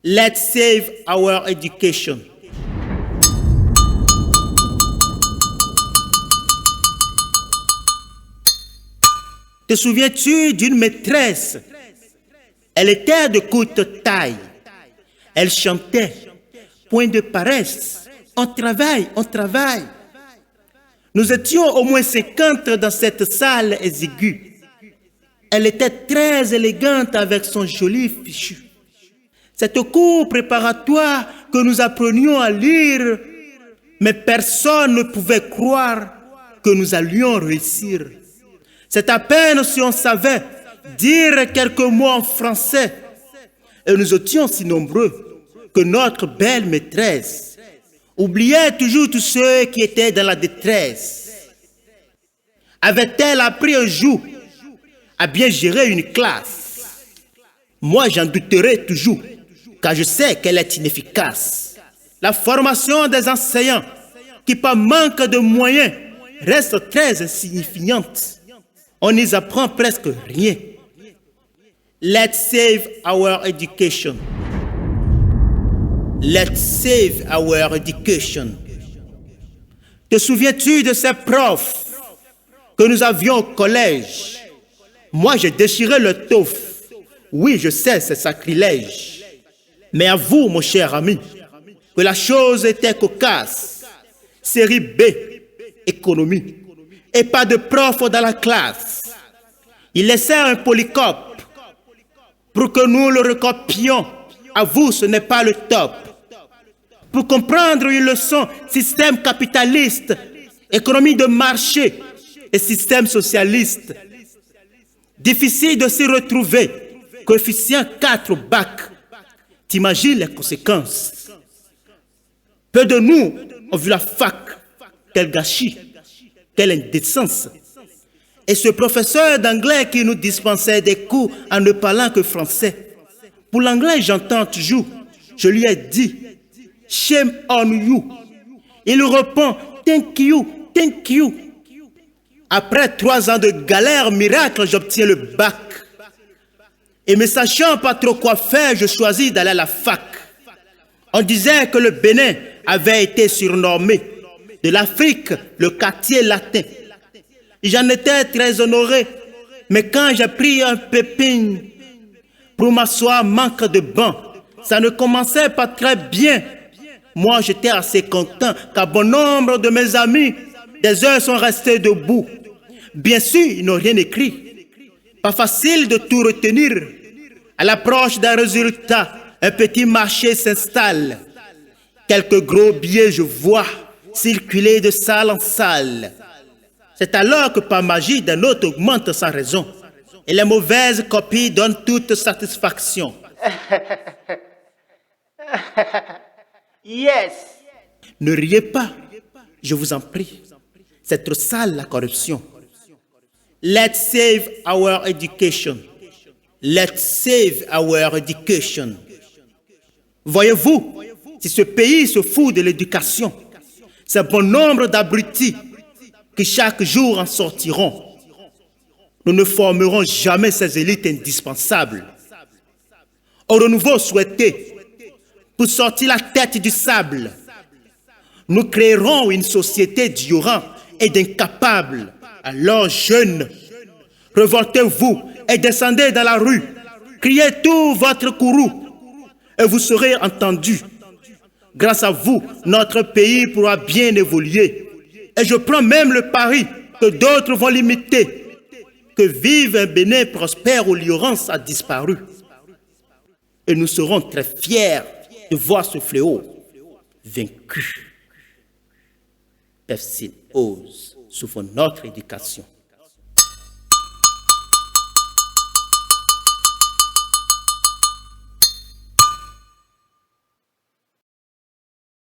Let's save our education. Te souviens-tu d'une maîtresse? Elle était de courte taille. Elle chantait, point de paresse. On travaille, on travaille. Nous étions au moins 50 dans cette salle exiguë. Elle était très élégante avec son joli fichu. Cette cours préparatoire que nous apprenions à lire, mais personne ne pouvait croire que nous allions réussir. C'est à peine si on savait dire quelques mots en français. Et nous étions si nombreux que notre belle maîtresse oubliait toujours tous ceux qui étaient dans la détresse. Avait-elle appris un jour à bien gérer une classe? Moi, j'en douterai toujours, car je sais qu'elle est inefficace. La formation des enseignants, qui par manque de moyens, reste très insignifiante. On n'y apprend presque rien. Let's save our education. Let's save our education. Te souviens-tu de ces profs que nous avions au collège? Moi, j'ai déchiré le tof. Oui, je sais, c'est sacrilège. Mais avoue, mon cher ami, que la chose était cocasse. Série B, économie. Et pas de prof dans la classe. Il laissait un polycope pour que nous le recopions. Avoue, ce n'est pas le top. Pour comprendre une leçon, système capitaliste, économie de marché et système socialiste. Difficile de s'y retrouver. Coefficient 4 bac. T'imagines les conséquences? Peu de nous ont vu la fac. Quel gâchis, quelle indécence. Et ce professeur d'anglais qui nous dispensait des cours en ne parlant que français. Pour l'anglais, j'entends toujours. Je lui ai dit, shame on you. Il répond, thank you, thank you. Après 3 ans de galère miracle, j'obtiens le bac. Et me sachant pas trop quoi faire, je choisis d'aller à la fac. On disait que le Bénin avait été surnommé de l'Afrique, le quartier latin. J'en étais très honoré, mais quand j'ai pris un pépin pour m'asseoir, manque de banc, ça ne commençait pas très bien. Moi, j'étais assez content, car bon nombre de mes amis, des heures sont restés debout. Bien sûr, ils n'ont rien écrit. Pas facile de tout retenir. À l'approche d'un résultat, un petit marché s'installe. Quelques gros billets, je vois, circuler de salle en salle. C'est alors que par magie, des notes augmentent sans raison. Et les mauvaises copies donnent toute satisfaction. Yes. Ne riez pas, je vous en prie. C'est trop sale la corruption. Let's save our education. Let's save our education. Voyez-vous, si ce pays se fout de l'éducation, c'est bon nombre d'abrutis qui chaque jour en sortiront. Nous ne formerons jamais ces élites indispensables. Au renouveau souhaité, pour sortir la tête du sable, nous créerons une société d'ignorants et d'incapables. Alors jeunes, révoltez-vous et descendez dans la rue, criez tout votre courroux et vous serez entendus. Grâce à vous, notre pays pourra bien évoluer. Et je prends même le pari que d'autres vont l'imiter. Que vive un Bénin prospère où l'ignorance a disparu. Et nous serons très fiers de voir ce fléau vaincu. Personne ose souffre notre éducation.